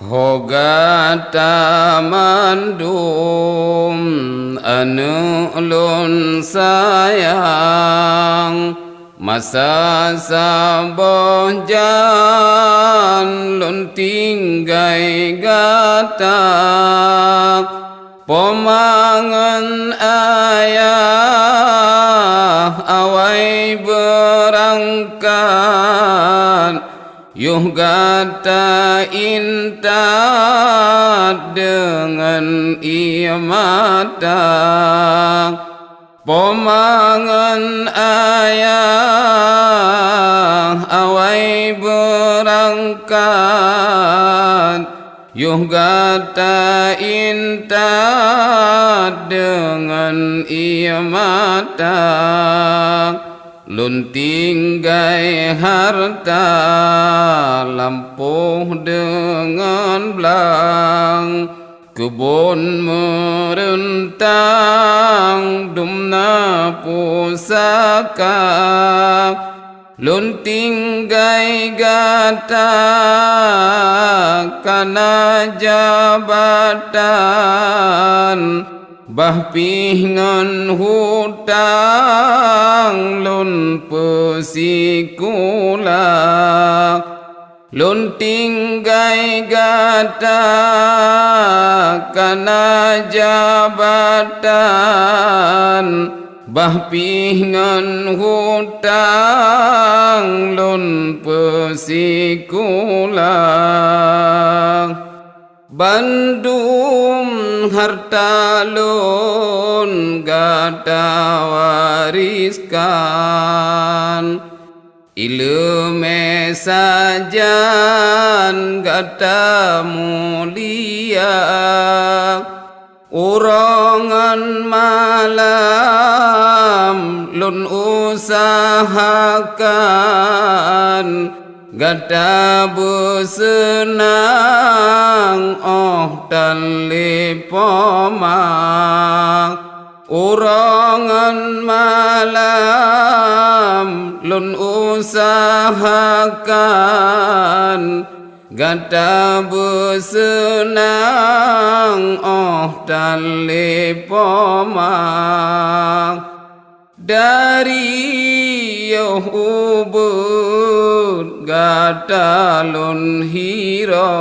Hoga tamandum anu ulun sayang masa saboh jan lun tinggai gatak pomangan ayah awai berangkat yuh gata intat dengan ia mata pomangan ayah awai berangkat yuh gata intat dengan ia mata lun tinggai harta lampuh dengan belang kebun merentang dumna pusaka lun tinggai gata kana jabatan bah pingan hutang lun pesikula lun tinggai gata kana jabatan bah pingan hutang lun pesikula bandum harta lun gata wariskan ilmu sajan gata mulia urangan malam lun usahakan gata bersenang oh tali pomak urangan malam lun usahakan gata bersenang oh tali pomak dari Yahubud gata lun hiro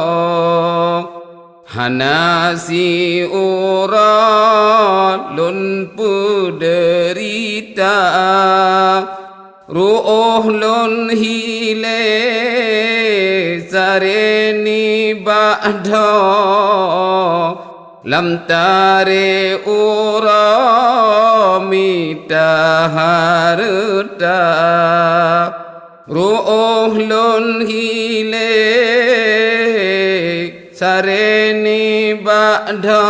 hanasi urat lun puderita ru'uh lun hile sareni ba'da lam tare uramita harta ru'uh lun hile sareni ba'da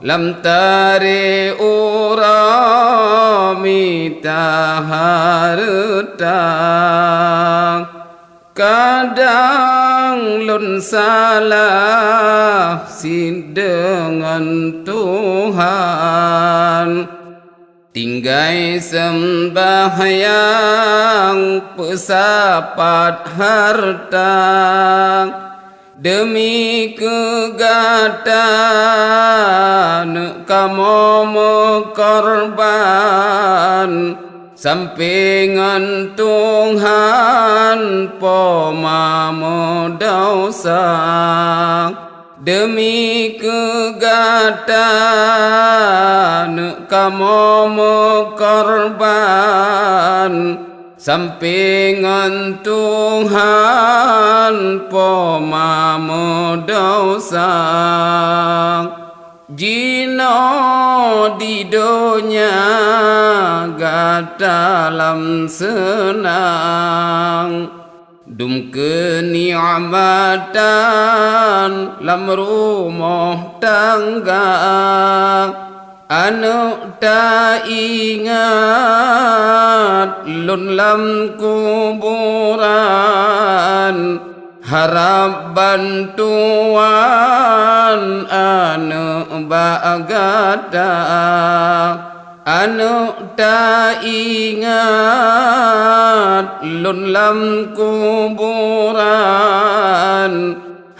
lam tare uramita harta kadang lun salah si dengan Tuhan tinggai sembahyang pesapat harta demi kegatan kamu korban sampingan Tuhan pomamu dosa demi kegatan kamu korban sampingan Tuhan pomamu dosa jino di dunia gata dalam senang dum kenikmatan lam rumah tangga anu tak ingat lun lam kuburan harap bantuan anu bagata anu tak ingat lun lam kuburan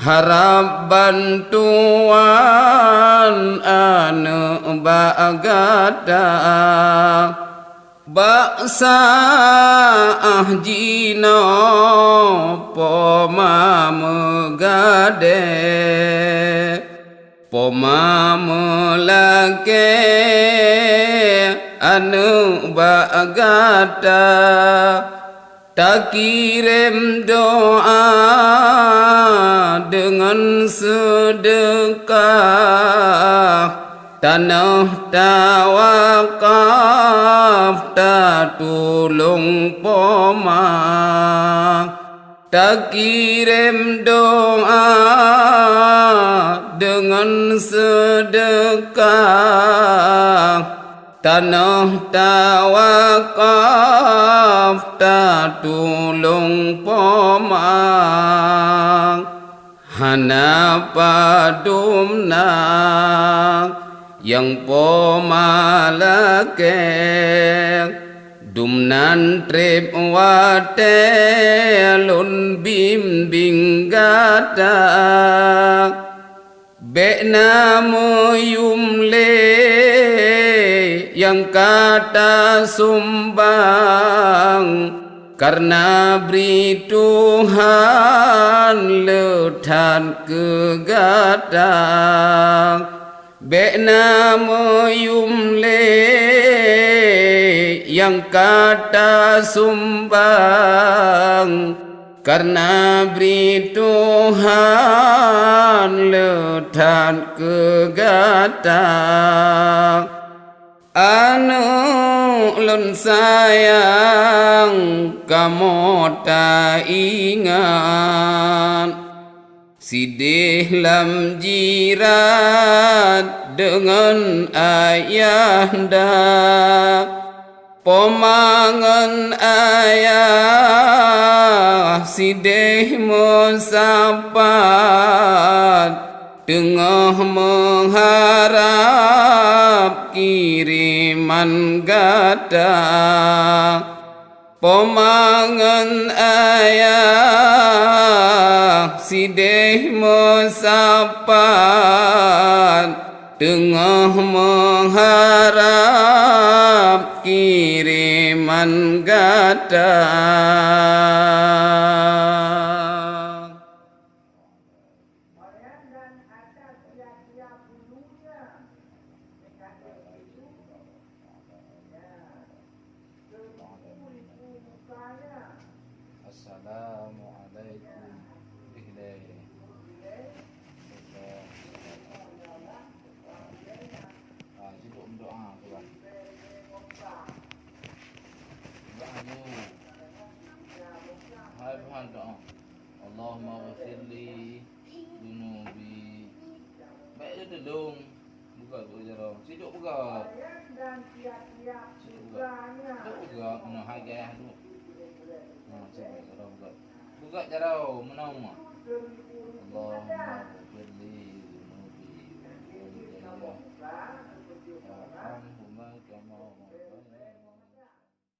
harap bantuan anu bagada baksa ahjino poma megade poma melake anu bagada tak kirim doa dengan sedekah tanah tawakaf tak tulung poma tak kirim doa dengan sedekah tanah tawakaf tak tulung poma hana padumna yang poma lake dumnan trip wate lun bimbing gata bekna moyumle yang kata sumbang karena beri Tuhan letan kegadang bekna moyumle yang kata sumbang karena beri Tuhan letan kegadang anu lun sayang kamu tak ingat sidih lam jirat dengan ayahanda pemangan ayah sidih musapat tengah mengharap kiriman gada pemangan ayah sidih musapat tengah mengharap kiriman gada Assalamualaikum warahmatullahi wabarakatuh. Cukup doa tuan. Doanya. Hai Tuhan doa. Allahumma ghafirli dunubi. Baik tu dong. Buka tu jaro. Siduk buka. Buka. Buka kena hagah tu. Buka jarau menama Allahumma ghafirli dunubi wal jannah